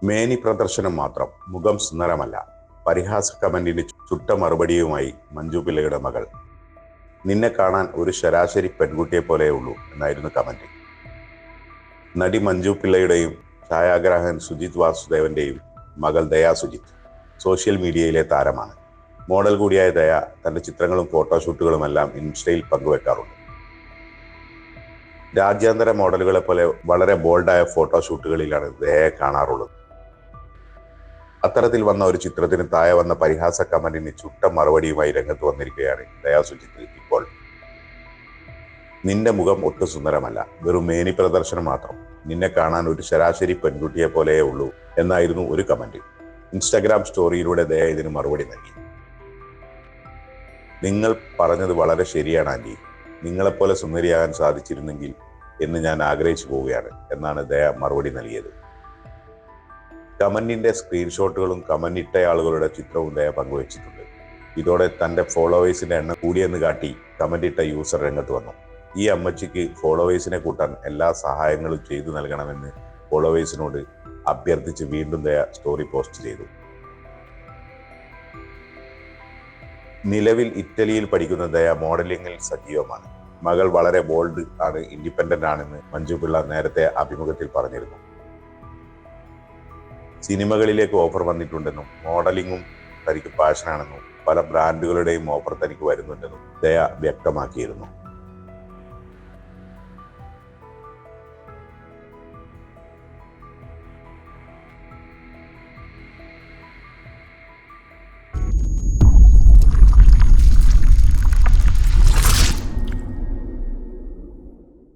മേനി പ്രദർശനം മാത്രം, മുഖം സുന്ദരമല്ല. പരിഹാസ കമന്റിന് ചുട്ട മറുപടിയുമായി മഞ്ജു പിള്ളയുടെ മകൾ. നിന്നെ കാണാൻ ഒരു ശരാശരി പെൺകുട്ടിയെ പോലെയുള്ളൂ എന്നായിരുന്നു കമന്റ്. നടി മഞ്ജു പിള്ളയുടെയും ഛായാഗ്രാഹകൻ സുജിത് വാസുദേവന്റെയും മകൾ ദയാ സുജിത്ത് സോഷ്യൽ മീഡിയയിലെ താരമാണ്. മോഡൽ കൂടിയായ ദയ തന്റെ ചിത്രങ്ങളും ഫോട്ടോഷൂട്ടുകളുമെല്ലാം ഇൻസ്റ്റയിൽ പങ്കുവെക്കാറുണ്ട്. രാജ്യാന്തര മോഡലുകളെ പോലെ വളരെ ബോൾഡായ ഫോട്ടോഷൂട്ടുകളിലാണ് ദയയെ കാണാറുള്ളത്. അത്തരത്തിൽ വന്ന ഒരു ചിത്രത്തിന് താഴെ വന്ന പരിഹാസ കമന്റിന് ചുട്ട മറുപടിയുമായി രംഗത്ത് വന്നിരിക്കുകയാണ് ദയാ സുജിത്ത് ഇപ്പോൾ. നിന്റെ മുഖം ഒട്ടും സുന്ദരമല്ല, വെറും മേനി പ്രദർശനം മാത്രം. നിന്നെ കാണാൻ ഒരു ശരാശരി പെൺകുട്ടിയെ പോലെയേ ഉള്ളൂ എന്നായിരുന്നു ഒരു കമന്റ്. ഇൻസ്റ്റാഗ്രാം സ്റ്റോറിയിലൂടെ ദയ ഇതിന് മറുപടി നൽകി. നിങ്ങൾ പറഞ്ഞത് വളരെ ശരിയാണ് ആന്റി, നിങ്ങളെപ്പോലെ സുന്ദരിയാകാൻ സാധിച്ചിരുന്നെങ്കിൽ എന്ന് ഞാൻ ആഗ്രഹിച്ചു പോവുകയാണ് എന്നാണ് ദയ മറുപടി നൽകിയത്. കമന്റിന്റെ സ്ക്രീൻഷോട്ടുകളും കമന്റിട്ട ആളുകളുടെ ചിത്രവും ദയ പങ്കുവച്ചിട്ടുണ്ട്. ഇതോടെ തന്റെ ഫോളോവേഴ്സിന്റെ എണ്ണം കൂടിയെന്ന് കാട്ടി കമന്റിട്ട യൂസർ രംഗത്ത് വന്നു. ഈ അമ്മച്ചിക്ക് ഫോളോവേഴ്സിനെ കൂട്ടാൻ എല്ലാ സഹായങ്ങളും ചെയ്തു നൽകണമെന്ന് ഫോളോവേഴ്സിനോട് അഭ്യർത്ഥിച്ച് വീണ്ടും ദയ സ്റ്റോറി പോസ്റ്റ് ചെയ്തു. നിലവിൽ ഇറ്റലിയിൽ പഠിക്കുന്ന ദയ മോഡലിംഗിൽ സജീവമാണ്. മകൾ വളരെ ബോൾഡ് ആണ്, ഇൻഡിപെൻഡന്റ് ആണെന്ന് മഞ്ജു പിള്ള നേരത്തെ അഭിമുഖത്തിൽ പറഞ്ഞിരുന്നു. സിനിമകളിലേക്ക് ഓഫർ വന്നിട്ടുണ്ടെന്നും മോഡലിംഗും തനിക്ക് പാഷനാണെന്നും പല ബ്രാൻഡുകളുടെയും ഓഫർ തനിക്ക് വരുന്നുണ്ടെന്നും ദയ വ്യക്തമാക്കിയിരുന്നു.